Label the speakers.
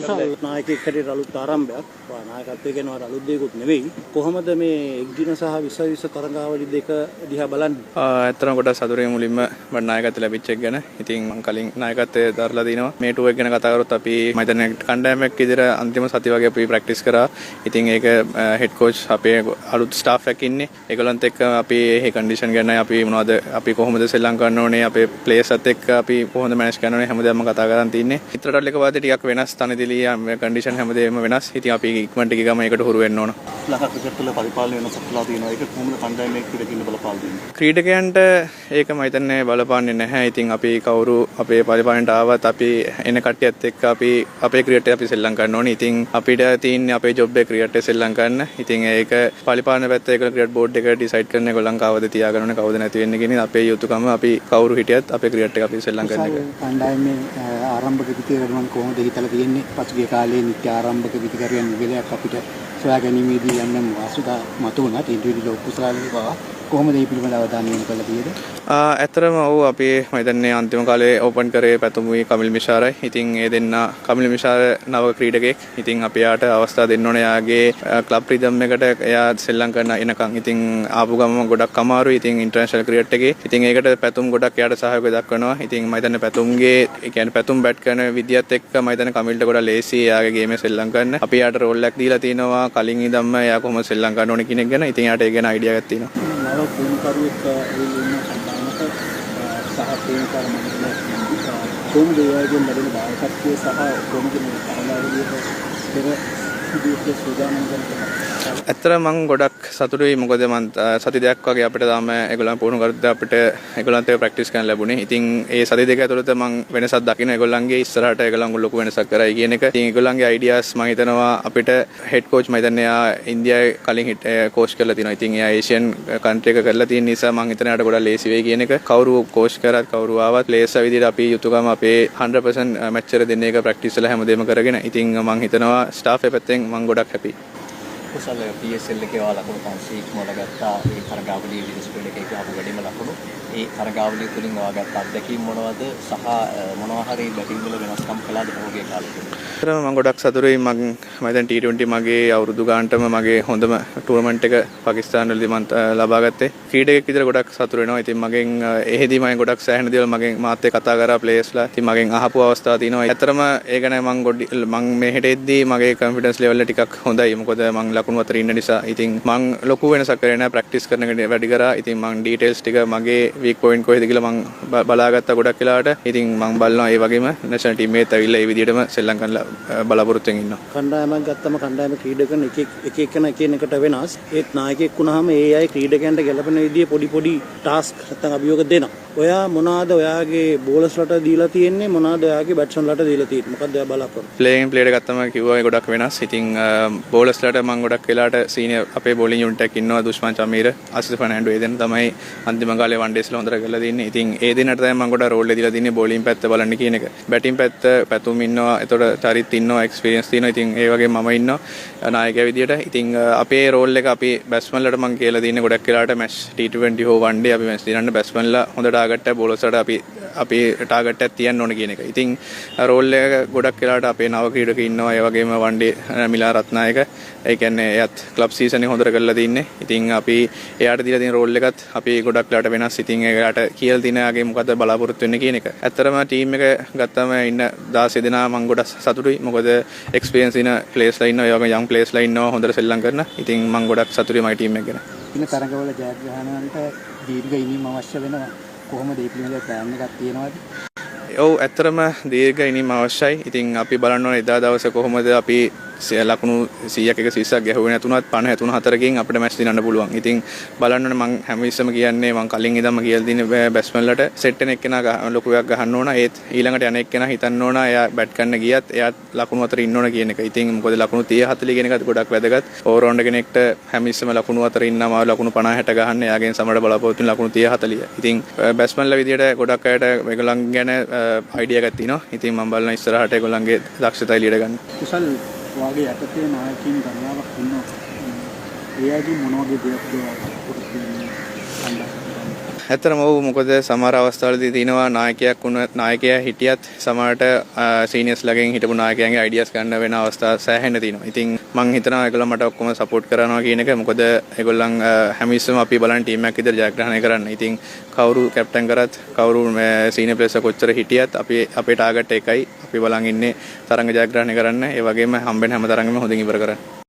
Speaker 1: කුසල් නායකයෙක් හැටියට අලුත් ආරම්භයක්. නායකත්වයේ කියනවා අලුත් දෙයක්වත් නෙවෙයි. කොහොමද මේ එක්දින සහ 2020 තරඟාවලි දෙක දිහා බලන්නේ?
Speaker 2: ඇත්තටම කොට සතුටුයි මුලින්ම මට නායකත්වය ලැබිච්ච එක ගැන. ඉතින් මම කලින් නායකත්වයේ දරලා දිනවා. මේ ටූර් එක ගැන කතා කරොත් අපි මම හිතන්නේ කණ්ඩායමක් විදිහට අන්තිම සති වගේ අපි ප්‍රැක්ටිස් කරා. ඉතින් ඒක හෙඩ් කෝච් අපේ අලුත් ස්ටාෆ් එකක් ඉන්නේ. ඒගොල්ලන්ත් එක්ක අපි මේ කන්ඩිෂන් ගැන අපි මොනවද අපි කොහොමද ශ්‍රී කරන්න ඕනේ අපේ ප්ලේයර්ස්ත් එක්ක අපි කොහොමද මැනේජ් කරන්න ඕනේ හැමදාම කතා කරන් තින්නේ. ඉතරටල් එක වාදේ ටිකක් වෙනස් තනදිලි කන්ඩිෂන් හැමදේම වෙනස්. ඉතින් අපි ඉක්මනට ගිහම ඒකට හුරු වෙන්න ඕන.
Speaker 1: ලංකා ක්‍රිකට් වල පරිපාලන වෙනසක්ලා තියෙනවා. ඒක කොහොමද කණ්ඩායමේ ක්‍රීඩකින් බලපාන දෙන්නේ?
Speaker 2: ක්‍රීඩකයන්ට ඒක මම හිතන්නේ බලපාන්නේ නැහැ. ඉතින් අපි කවුරු අපේ පරිපාලනයට ආවත් අපි එන කට්ටියත් එක්ක අපි අපේ ක්‍රීඩට අපි සෙල්ලම් කරන්න ඕනේ. ඉතින් අපිට තියෙන්නේ අපේ ජොබ් එක ක්‍රීඩට සෙල්ලම් කරන්න. ඉතින් ඒක පරිපාලන පැත්ත ඒක ක්‍රීඩට් බෝඩ් එක ඩිසයිඩ් කරන එක ලංකාවද තියාගන්න ඕනේ කවුද නැති වෙන්නේ කියන අපේ යුතුයකම අපි කවුරු හිටියත් අපේ ක්‍රීඩට් එක අපි සෙල්ලම් කරන එක.
Speaker 1: කණ්ඩායමේ ආරම්භක විදියට කොහොමද හිතලා තියෙන්නේ? පසුගිය කාලේ නිත්‍ය ආරම්භක විදිකරියන් නිවලයක් අපිට සොයා ගැනීමේදී යම් අසුදා මතුවුණා. ඉන්දිවිඩුවල් ඔප්පුසාලේ පවා කොහොමද මේ පිළිබඳව අවධානය යොමු කරලා තියෙන්නේ?
Speaker 2: ඇත්තටම ඔව් අපි මම හිතන්නේ අන්තිම කාලේ ඕපන් කරේ පැතුමුයි කමිල් මිෂාරයි. ඉතින් ඒ දෙන්න කමිල් මිෂාර නව ක්‍රීඩකයෙක්. ඉතින් අපි යාට අවස්ථාව දෙන්න ඕනේ. යාගේ ක්ලබ් රිදම් එකට එයා සෙල්ලම් කරන එනකන්. ඉතින් ආපු ගමම ගොඩක් අමාරුයි. ඉතින් ඉන්ටර්නැෂනල් ක්‍රිකට් එකේ. ඉතින් ඒකට පැතුම් ගොඩක් යාට සහයෝගය දක්වනවා. ඉතින් මම හිතන්නේ පැතුම්ගේ ඒ කියන්නේ පැතුම් බැට් කරන විදියත් එක්ක මම හිතන්නේ කමිල්ට ගොඩක් ලේසි යාගේ ගේමේ සෙල්ලම් කරන්න. අපි යාට රෝල් එකක් දීලා තිනවා. කලින් ඉඳන්ම එයා කොහොමද සෙල්ලම් කරන්න ඕනේ කියන එක ගැන. ඉතින් යාට ඒ ගැන අයිඩියා එකක් තියෙනවා.
Speaker 1: නව පුහුණුකරුවෙක් ඉන්න කණ්ඩායමක සහ තේමකාර මණ්ඩලයක් කොහොමද ඒ වගේ ලැබෙන දායකත්වය සහ කොහොමද මේ කණ්ඩායමේ පෙර සිදුවෙච්ච සූදානම් කරන්නේ?
Speaker 2: ඇත්තටම මම ගොඩක් සතුටුයි. මොකද මම සති දෙකක් වගේ අපිට තාම ඒගොල්ලන් පුහුණු කරද්දී අපිට ඒගොල්ලන්ත් එක්ක ප්‍රැක්ටිස් කරන්න ලැබුණේ. ඉතින් ඒ සති දෙක ඇතුළත මම වෙනසක් දකින්න ඒගොල්ලන්ගේ ඉස්සරහට ඒගොල්ලන් ලොකු වෙනසක් කරයි කියන එක. ඉතින් ඒගොල්ලන්ගේ අයිඩියාස් මම හිතනවා අපිට හෙඩ් කෝච් මම හිතන්නේ එයා ඉන්දියාවේ කලින් කෝච් කරලා තිනවා. ඉතින් එයා ඒෂියන් කන්ට්‍රි එක කරලා තියෙන නිසා මම හිතන්නේ එයාට ගොඩක් ලේසි වෙයි කියන එක. කවුරු කෝච් කරත් කවුරු ආවත් ප්ලේයර්ස් විදිහට අපි යුතුයකම අපේ 100% මැච් එක දෙන්න එක ප්‍රැක්ටිස් වල හැමදේම කරගෙන. ඉතින් මම හිතනවා ස්ටාෆ් එක පැත්තෙන් මම ගොඩක් හැපි.
Speaker 3: කුසල PSL එකේ ඔයාලා ලකුණු 500ක් මොලගත්තා. ඒ තරගාවලියේ විදිස්පෙල් එකේ ගාපු වැඩිම ලකුණු. ඒ තරගාවලිය තුලින් ඔයාගත් අත්දැකීම් මොනවද? සහ මොනවා හරි බැටිං වල වෙනස්කම් කළාද පහුගිය කාලේ?
Speaker 2: මම ගොඩක් සතුටුයි. මම දැන් T20 මගේ අවුරුදු ගානටම මගේ හොඳම ටූර්නමන්ට් එක පාකිස්තාන වලදී මම ලබා ගත්තේ. ක්‍රීඩකෙක් විතර ගොඩක් සතුටු වෙනවා. ඉතින් මගෙන් එහෙදි මම ගොඩක් සෑහෙන දේවල් මගෙන් මාත් එක්ක කතා කරා ප්ලේයර්ස්ලා. ඉතින් මගෙන් අහපු අවස්ථා තියෙනවා. ඇත්තටම ඒ ගැන මම මෙහෙට එද්දී මගේ කොන්ෆිඩන්ස් ලෙවල් එක ටිකක් හොඳයි. මොකද මම ලකුණු අතර ඉන්න නිසා. ඉතින් මම ලොකු වෙනසක් කරේ නැහැ. ප්‍රැක්ටිස් කරන එක වැඩි කරා. ඉතින් මම ඩීටේල්ස් ටික මගේ වීක් පොයින්ට් කොහෙද කියලා මම බලාගත්තා ගොඩක් වෙලාවට. ඉතින් මම බලනවා ඒ වගේම නැෂනල් ටීම් එකත් ඇවිල්ලා ඒ විදිහටම සෙල්ලම් කරලා බලාපොරොත්තු වෙමින් ඉන්නවා.
Speaker 1: කණ්ඩායමක් ගත්තම කණ්ඩායම ක්‍රීඩකයන් එක එකන එකට වෙනස්. ඒත් නායකයෙක් වුණාම ඒ අය ක්‍රීඩකයන්ට ගැළපෙන විදිහේ පොඩි ටාස්ක් නැත්නම් අභියෝග දෙනවා. ඔයා මොනවාද ඔයාගේ බෝලර්ස්ලට දීලා තියෙන්නේ? මොනවාද ඔයාගේ බැට්ස්මන්ලට දීලා තියෙන්නේ? මොකක්ද ඔයා බලාපොරොත්තු?
Speaker 2: ප්ලේයින් ප්ලේයට ගත්තම කිව්වා ගොඩක් වෙනස්. ඉතින් බෝලර්ස්ලට මම ගොඩක් වෙලාට සීනියර් අපේ බෝලින් යුනිට් එකක් ඉන්නවා. දුෂ්මන් චමීර, අසිස් ෆර්නැන්ඩෝ ඒ දෙන්න තමයි අන්තිම කාලේ වන් ඩේස්ලා හොඳට කරලා තින්නේ. ඉතින් ඒ දෙන්නට තමයි මම ගොඩක් රෝල් එක දීලා තින්නේ බෝලින් පැත්ත බලන්න කියන එක. බැටින් පැත්ත පැතුම් ඉන්නවා. එතකොට චරිත් ඉන්නවා, එක්ස්පීරියන්ස් තියෙනවා. ඉතින් ඒ වගේ මම ඉන්නවා නායකයා විදියට. ඉතින් අපේ රෝල් එක අපි බැට්ස්මන්ලට මම කියලා දෙන්නේ ගොඩක් වෙලාට මැච් T20 හෝ වන් ඩේ අපි මැච් දිනන්න බැට්ස්මන්ලා හොඳ ටාගට් එක බෝලර්ස්ලට අපි ටාගට් එකක් තියන්න ඕන කියන එක. ඉතින් රෝල් එක ගොඩක් වෙලාට අපේ නව ක්‍රීඩක ඉන්නවා. ඒ වගේම වන් ඩේ මිලා රත්නායක. ඒ කියන්නේ එයාත් ක්ලබ් සීසන් එක හොඳට කරලා තින්නේ. ඉතින් අපි එයාට දීලා තියෙන රෝල් එකත් අපි ගොඩක් වෙලාට වෙනස්. ඉතින් එයාට කියලා තියෙන යාගේ මොකද්ද බලාපොරොත්තු වෙන්නේ කියන එක. ඇත්තටම ටීම් එක ගත්තම ඉන්න 16 දෙනා මම ගොඩක් සතුටුයි. මොකද එක්ස්පීරියන්ස් ඉන ප්ලේයර්ස්ලා ඉන්නවා. ඒ වගේම යං ප්ලේයර්ස්ලා ඉන්නවා හොඳට සෙල්ලම් කරන. ඉතින් මම ගොඩක් සතුටුයි මගේ ටීම් එක ගැන.
Speaker 1: ඉන්න තරඟවල ජයග්‍රහණවලට දීර්ඝ ඉනිම අවශ්‍ය වෙනවා. කොහොමද මේ පිළිබඳව ප්ලෑන් එකක් තියෙනවද?
Speaker 2: ඔව් ඇත්තටම දීර්ඝ ඉනිම අවශ්‍යයි. ඉතින් අපි බලන්න ඕනේ එදා දවසේ කොහොමද අපි ලකුණු 100ක් 120ක් ගැහුවේ නැතුණත් 50 34කින් අපිට මැච් දිනන්න පුළුවන්. ඉතින් බලන්න ඕනේ මම හැම විස්සම කියන්නේ මම කලින් ඉඳන්ම කියලා දින්නේ බැට්ස්මන්ලට සෙට් එක එක්කෙනා ලොකුයක් ගහන්න ඕන. ඒත් ඊළඟට යන එක්කෙනා හිතන්න ඕන එයා බැට් කරන්න ගියත් එයා ලකුණු අතර ඉන්න ඕන කියන එක. ඉතින් මොකද ලකුණු 30 40 කියන එකත් ගොඩක් වැදගත්. ඕවර් රවුන්ඩ් කෙනෙක්ට හැම විස්සම ලකුණු අතර ඉන්නවා ලකුණු 50 60 ගහන්න එයාගෙන් සමහර බලාපොරොත්තු වෙන ලකුණු 30 40. ඉතින් බැට්ස්මන්ලා විදියට ගොඩක් අයට මේගොල්ලන් ගැන අයිඩියා එකක් තියෙනවා. ඉතින් මම බලන ඉස්සරහට ඒගොල්ලන්ගේ දක්ෂතාවය එළියට ගන්න.
Speaker 1: කුසල් වාගේ යටතේ නායකයින් ගණනාවක් ඉන්නවා. ඒ අයගේ මොන වගේ දෙයක්ද
Speaker 2: ඇත්තටම ඔව් මොකද සමහර අවස්ථාවලදී තියෙනවා නායකයා හිටියත් සමහරට සීනියර්ස්ලාගෙන් හිටපු නායකයන්ගේ අයිඩියාස් ගන්න වෙන අවස්ථා සෑහෙන්න තියෙනවා. ඉතින් මම හිතනවා ඒගොල්ලෝ මට ඔක්කොම සපෝට් කරනවා කියන එක. මොකද ඒගොල්ලන් හැමිස්සම අපි බලන ටීම් එකක් විතර ජයග්‍රහණය කරන්න. ඉතින් කවුරු කැප්ටන් කරත් කවුරු සීනියර් ප්ලේයර්ස් කොච්චර හිටියත් අපේ ටාගට් එකයි. අපි බලන් ඉන්නේ තරඟ ජයග්‍රහණය කරන්න. ඒ වගේම හම්බෙන හැම තරඟෙම හොඳින් ඉවර කරන්න.